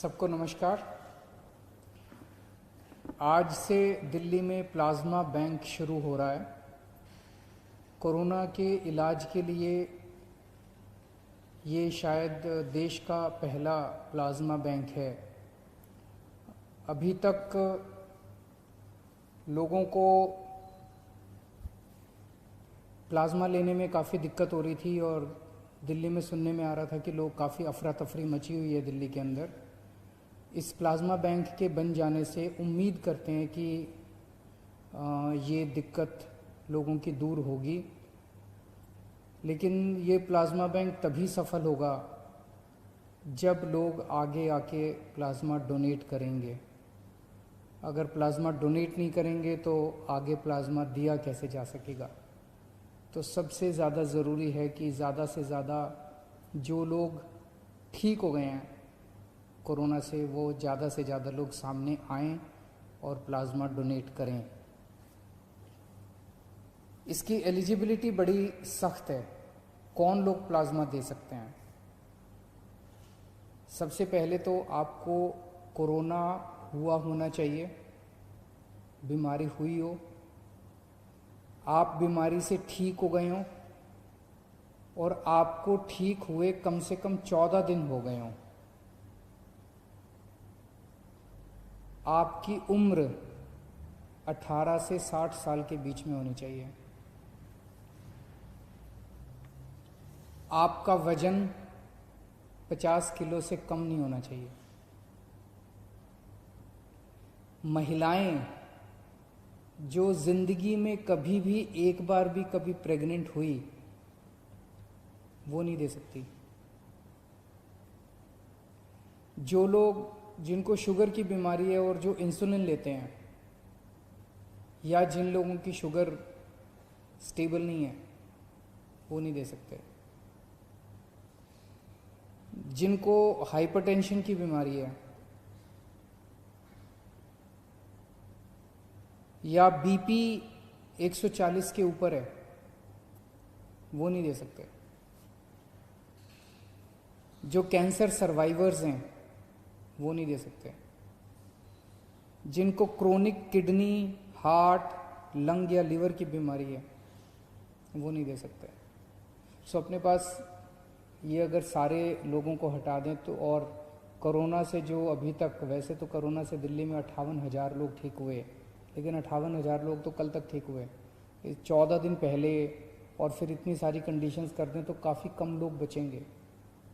सबको नमस्कार। आज से दिल्ली में प्लाज्मा बैंक शुरू हो रहा है। कोरोना के इलाज के लिए ये शायद देश का पहला प्लाज्मा बैंक है। अभी तक लोगों को प्लाज्मा लेने में काफ़ी दिक्कत हो रही थी और दिल्ली में सुनने में आ रहा था कि लोग काफ़ी अफरा तफरी मची हुई है दिल्ली के अंदर। इस प्लाज्मा बैंक के बन जाने से उम्मीद करते हैं कि ये दिक्कत लोगों की दूर होगी, लेकिन ये प्लाज्मा बैंक तभी सफल होगा जब लोग आगे आके प्लाज्मा डोनेट करेंगे। अगर प्लाज्मा डोनेट नहीं करेंगे तो आगे प्लाज्मा दिया कैसे जा सकेगा। तो सबसे ज़्यादा ज़रूरी है कि ज़्यादा से ज़्यादा जो लोग ठीक हो गए हैं कोरोना से, वो ज़्यादा से ज़्यादा लोग सामने आएं और प्लाज्मा डोनेट करें। इसकी एलिजिबिलिटी बड़ी सख्त है। कौन लोग प्लाज्मा दे सकते हैं? सबसे पहले तो आपको कोरोना हुआ होना चाहिए, बीमारी हुई हो, आप बीमारी से ठीक हो गए हों और आपको ठीक हुए कम से कम 14 दिन हो गए हों। आपकी उम्र 18 से 60 साल के बीच में होनी चाहिए। आपका वजन 50 किलो से कम नहीं होना चाहिए। महिलाएं जो जिंदगी में कभी भी एक बार भी कभी प्रेग्नेंट हुई, वो नहीं दे सकती। जो लोग जिनको शुगर की बीमारी है और जो इंसुलिन लेते हैं, या जिन लोगों की शुगर स्टेबल नहीं है, वो नहीं दे सकते। जिनको हाइपरटेंशन की बीमारी है या बीपी 140 के ऊपर है, वो नहीं दे सकते। जो कैंसर सर्वाइवर्स हैं, वो नहीं दे सकते। जिनको क्रोनिक किडनी, हार्ट, लंग या लीवर की बीमारी है, वो नहीं दे सकते। सो अपने पास ये अगर सारे लोगों को हटा दें तो, और कोरोना से जो अभी तक, वैसे तो कोरोना से दिल्ली में 58,000 लोग ठीक हुए, लेकिन 58,000 लोग तो कल तक ठीक हुए। 14 दिन पहले और फिर इतनी सारी कंडीशंस कर दें तो काफ़ी कम लोग बचेंगे।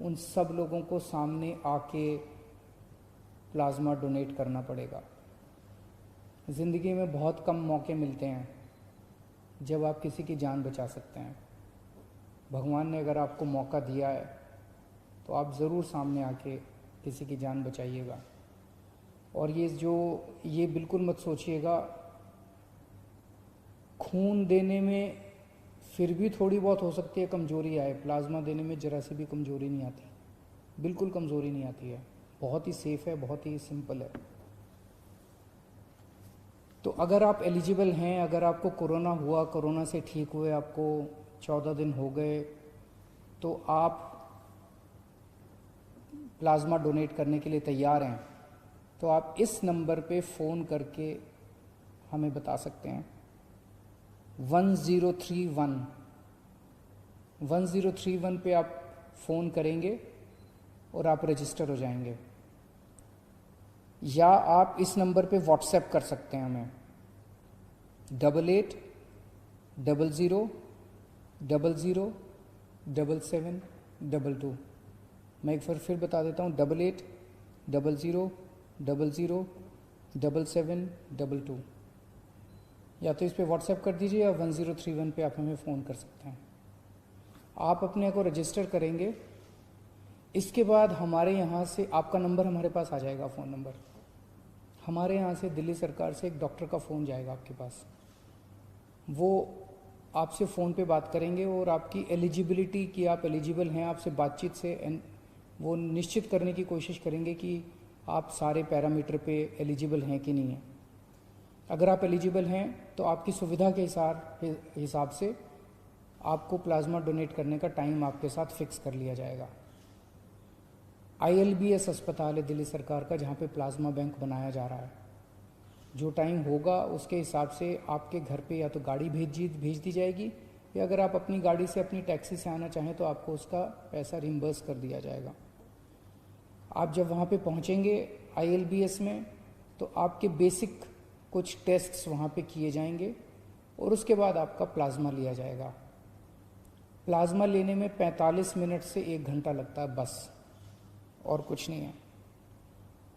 उन सब लोगों को सामने आके प्लाज्मा डोनेट करना पड़ेगा। ज़िंदगी में बहुत कम मौके मिलते हैं जब आप किसी की जान बचा सकते हैं। भगवान ने अगर आपको मौका दिया है तो आप ज़रूर सामने आके किसी की जान बचाइएगा। और ये बिल्कुल मत सोचिएगा, खून देने में फिर भी थोड़ी बहुत हो सकती है कमज़ोरी आए, प्लाज्मा देने में ज़रा सी भी कमज़ोरी नहीं आती, बिल्कुल कमज़ोरी नहीं आती है। बहुत ही सेफ़ है, बहुत ही सिंपल है। तो अगर आप एलिजिबल हैं, अगर आपको कोरोना हुआ, कोरोना से ठीक हुए आपको 14 दिन हो गए, तो आप प्लाज्मा डोनेट करने के लिए तैयार हैं, तो आप इस नंबर पे फ़ोन करके हमें बता सकते हैं। 1031 पे आप फ़ोन करेंगे और आप रजिस्टर हो जाएंगे। या आप इस नंबर पे व्हाट्सएप कर सकते हैं हमें 8800007722। मैं एक बार फिर बता देता हूँ, 8800007722। या तो इस पे व्हाट्सएप कर दीजिए या 1031 पे आप हमें फ़ोन कर सकते हैं। आप अपने को रजिस्टर करेंगे, इसके बाद हमारे यहाँ से आपका नंबर हमारे पास आ जाएगा, फ़ोन नंबर। हमारे यहाँ से दिल्ली सरकार से एक डॉक्टर का फ़ोन जाएगा आपके पास। वो आपसे फ़ोन पे बात करेंगे और आपकी एलिजिबिलिटी कि आप एलिजिबल हैं, आपसे बातचीत से वो निश्चित करने की कोशिश करेंगे कि आप सारे पैरामीटर पे एलिजिबल हैं कि नहीं हैं। अगर आप एलिजिबल हैं तो आपकी सुविधा के हिसाब से आपको प्लाज्मा डोनेट करने का टाइम आपके साथ फिक्स कर लिया जाएगा। ILBS अस्पताल है दिल्ली सरकार का, जहाँ पे प्लाज्मा बैंक बनाया जा रहा है। जो टाइम होगा उसके हिसाब से आपके घर पे या तो गाड़ी भेज दी जाएगी, या अगर आप अपनी गाड़ी से अपनी टैक्सी से आना चाहें तो आपको उसका पैसा रिम्बर्स कर दिया जाएगा। आप जब वहाँ पे पहुँचेंगे ILBS में, तो आपके बेसिक कुछ टेस्ट्स वहाँ पे किए जाएंगे और उसके बाद आपका प्लाज्मा लिया जाएगा। प्लाज्मा लेने में 45 मिनट से 1 घंटा लगता है बस, और कुछ नहीं है।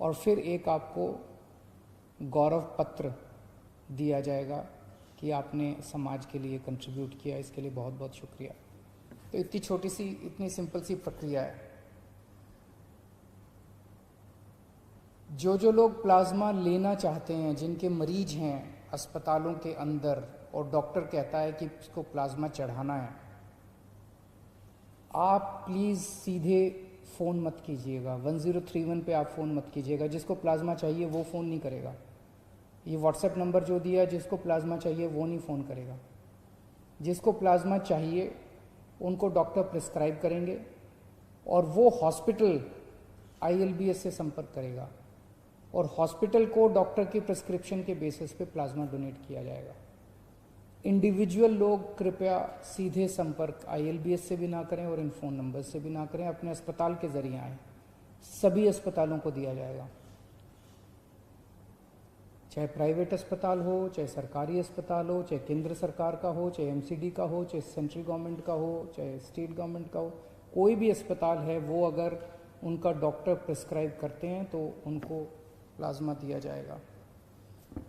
और फिर एक आपको गौरव पत्र दिया जाएगा कि आपने समाज के लिए कंट्रीब्यूट किया, इसके लिए बहुत बहुत शुक्रिया। तो इतनी छोटी सी, इतनी सिंपल सी प्रक्रिया है। जो लोग प्लाज्मा लेना चाहते हैं, जिनके मरीज हैं अस्पतालों के अंदर और डॉक्टर कहता है कि इसको प्लाज्मा चढ़ाना है, आप प्लीज़ सीधे फ़ोन मत कीजिएगा। 1031 पे आप फ़ोन मत कीजिएगा। जिसको प्लाज्मा चाहिए वो फ़ोन नहीं करेगा। ये व्हाट्सएप नंबर जो दिया, जिसको प्लाज्मा चाहिए वो नहीं फ़ोन करेगा। जिसको प्लाज्मा चाहिए उनको डॉक्टर प्रिस्क्राइब करेंगे और वो हॉस्पिटल ILBS से संपर्क करेगा और हॉस्पिटल को डॉक्टर की प्रिस्क्रिप्शन के बेसिस पे प्लाज्मा डोनेट किया जाएगा। इंडिविजुअल लोग कृपया सीधे संपर्क ILBS से भी ना करें और इन फ़ोन नंबर से भी ना करें, अपने अस्पताल के ज़रिए आएँ। सभी अस्पतालों को दिया जाएगा, चाहे प्राइवेट अस्पताल हो, चाहे सरकारी अस्पताल हो, चाहे केंद्र सरकार का हो, चाहे MCD का हो, चाहे सेंट्रल गवर्नमेंट का हो, चाहे स्टेट गवर्नमेंट का हो। कोई भी अस्पताल है, वो अगर उनका डॉक्टर प्रिस्क्राइब करते हैं तो उनको प्लाज्मा दिया जाएगा।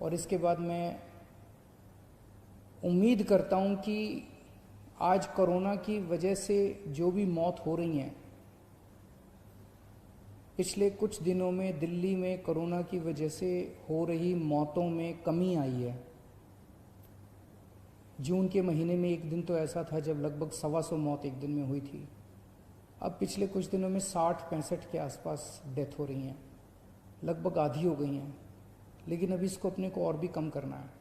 और इसके बाद मैं उम्मीद करता हूँ कि आज कोरोना की वजह से जो भी मौत हो रही हैं, पिछले कुछ दिनों में दिल्ली में कोरोना की वजह से हो रही मौतों में कमी आई है। जून के महीने में एक दिन तो ऐसा था जब लगभग 125 मौत एक दिन में हुई थी। अब पिछले कुछ दिनों में 60-65 के आसपास डेथ हो रही हैं, लगभग आधी हो गई हैं। लेकिन अभी इसको अपने को और भी कम करना है।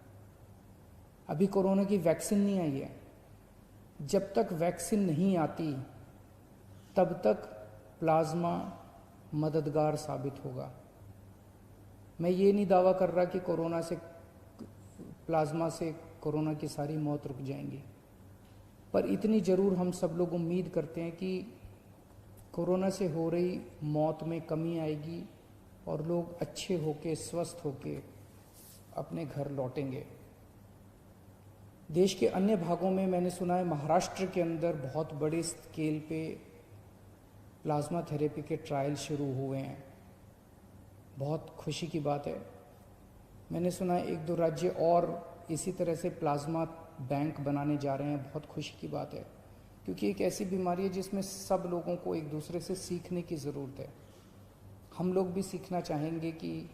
अभी कोरोना की वैक्सीन नहीं आई है। जब तक वैक्सीन नहीं आती तब तक प्लाज्मा मददगार साबित होगा। मैं ये नहीं दावा कर रहा कि कोरोना से, प्लाज्मा से कोरोना की सारी मौत रुक जाएंगी, पर इतनी ज़रूर हम सब लोग उम्मीद करते हैं कि कोरोना से हो रही मौत में कमी आएगी और लोग अच्छे होके, स्वस्थ होके अपने घर लौटेंगे। देश के अन्य भागों में मैंने सुना है, महाराष्ट्र के अंदर बहुत बड़े स्केल पे प्लाज्मा थेरेपी के ट्रायल शुरू हुए हैं। बहुत खुशी की बात है। मैंने सुना है 1-2 राज्य और इसी तरह से प्लाज्मा बैंक बनाने जा रहे हैं। बहुत खुशी की बात है, क्योंकि एक ऐसी बीमारी है जिसमें सब लोगों को एक दूसरे से सीखने की ज़रूरत है। हम लोग भी सीखना चाहेंगे, कि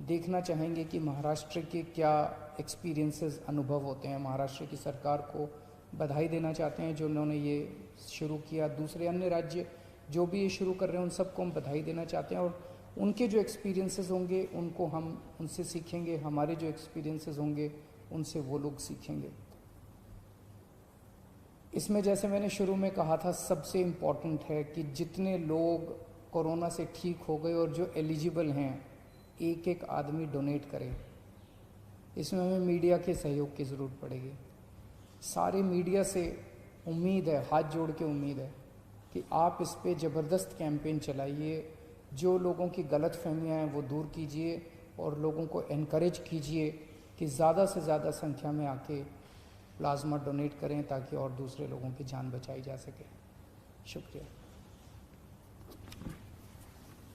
देखना चाहेंगे कि महाराष्ट्र के क्या एक्सपीरियंसेस, अनुभव होते हैं। महाराष्ट्र की सरकार को बधाई देना चाहते हैं जो उन्होंने ये शुरू किया। दूसरे अन्य राज्य जो भी ये शुरू कर रहे हैं उन सबको हम बधाई देना चाहते हैं, और उनके जो एक्सपीरियंसेस होंगे उनको हम उनसे सीखेंगे। हमारे जो एक्सपीरियंसेस होंगे उनसे वो लोग सीखेंगे। इसमें जैसे मैंने शुरू में कहा था, सबसे इम्पॉर्टेंट है कि जितने लोग कोरोना से ठीक हो गए और जो एलिजिबल हैं, एक आदमी डोनेट करे। इसमें हमें मीडिया के सहयोग की ज़रूरत पड़ेगी। सारे मीडिया से उम्मीद है, हाथ जोड़ के उम्मीद है कि आप इस पे ज़बरदस्त कैंपेन चलाइए। जो लोगों की गलत फहमियाँ हैं वो दूर कीजिए और लोगों को एनकरेज कीजिए कि ज़्यादा से ज़्यादा संख्या में आके प्लाज्मा डोनेट करें, ताकि और दूसरे लोगों की जान बचाई जा सके। शुक्रिया।